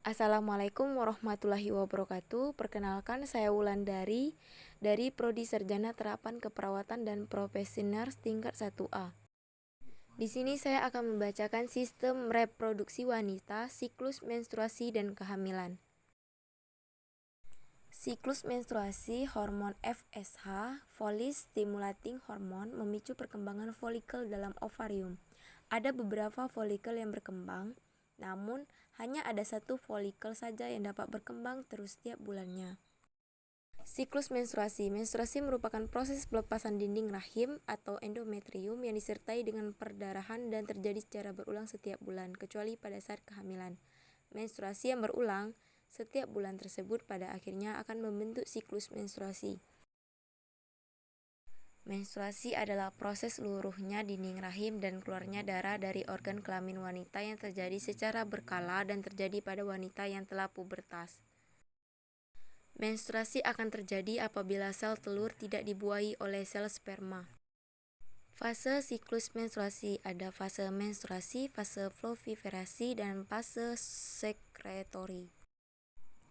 Assalamualaikum warahmatullahi wabarakatuh. Perkenalkan, saya Wulandari dari Prodi Sarjana Terapan Keperawatan dan Profesi Nurse tingkat 1A. Di sini saya akan membacakan sistem reproduksi wanita, siklus menstruasi dan kehamilan. Siklus menstruasi, hormon FSH, Follicle Stimulating Hormone, memicu perkembangan folikel dalam ovarium. Ada beberapa folikel yang berkembang, namun hanya ada satu folikel saja yang dapat berkembang terus setiap bulannya. Siklus menstruasi. Menstruasi merupakan proses pelepasan dinding rahim atau endometrium yang disertai dengan perdarahan dan terjadi secara berulang setiap bulan, kecuali pada saat kehamilan. Menstruasi yang berulang setiap bulan tersebut pada akhirnya akan membentuk siklus menstruasi. Menstruasi adalah proses luruhnya dinding rahim dan keluarnya darah dari organ kelamin wanita yang terjadi secara berkala dan terjadi pada wanita yang telah pubertas. Menstruasi akan terjadi apabila sel telur tidak dibuahi oleh sel sperma. Fase siklus menstruasi ada fase menstruasi, fase fluviferasi, dan fase sekretori.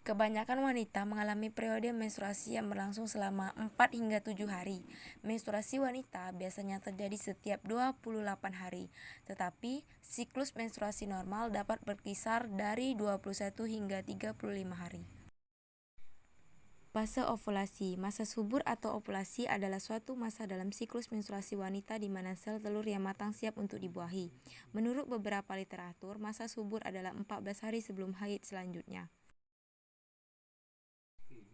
Kebanyakan wanita mengalami periode menstruasi yang berlangsung selama 4 hingga 7 hari. Menstruasi wanita biasanya terjadi setiap 28 hari, tetapi siklus menstruasi normal dapat berkisar dari 21 hingga 35 hari. Fase ovulasi. Masa subur atau ovulasi adalah suatu masa dalam siklus menstruasi wanita di mana sel telur yang matang siap untuk dibuahi. Menurut beberapa literatur, masa subur adalah 14 hari sebelum haid selanjutnya.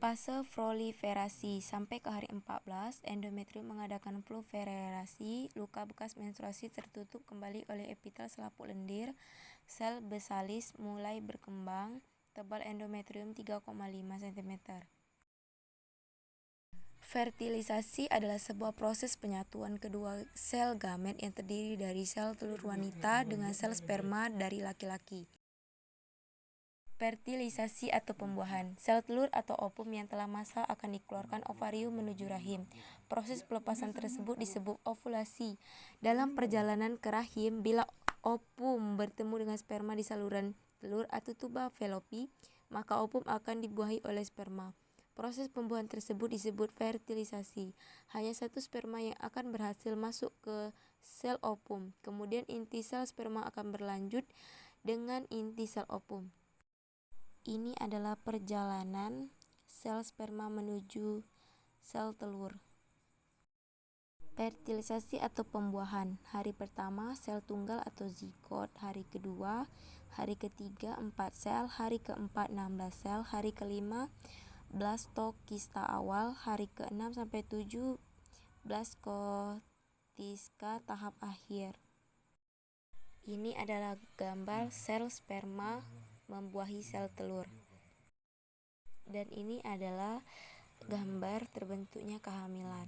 Fase proliferasi. Sampai ke hari 14, endometrium mengadakan proliferasi. Luka bekas menstruasi tertutup kembali oleh epitel selaput lendir. Sel besalis mulai berkembang. Tebal endometrium 3,5 cm. Fertilisasi adalah sebuah proses penyatuan kedua sel gamet yang terdiri dari sel telur wanita dengan sel sperma dari laki-laki. Fertilisasi atau pembuahan. Sel telur atau ovum yang telah masak akan dikeluarkan ovarium menuju rahim. Proses pelepasan tersebut disebut ovulasi. Dalam perjalanan ke rahim, bila ovum bertemu dengan sperma di saluran telur atau tuba Fallopi, maka ovum akan dibuahi oleh sperma. Proses pembuahan tersebut disebut fertilisasi. Hanya satu sperma yang akan berhasil masuk ke sel ovum. Kemudian inti sel sperma akan berlanjut dengan inti sel ovum. Ini adalah perjalanan sel sperma menuju sel telur. Fertilisasi atau pembuahan. Hari pertama, sel tunggal atau zigot. Hari kedua, hari ketiga, 4 sel. Hari keempat, 16 sel. Hari kelima, blastokista awal. Hari ke-6 sampai 7, blastokiska tahap akhir. Ini adalah gambar sel sperma membuahi sel telur. Dan ini adalah gambar terbentuknya kehamilan.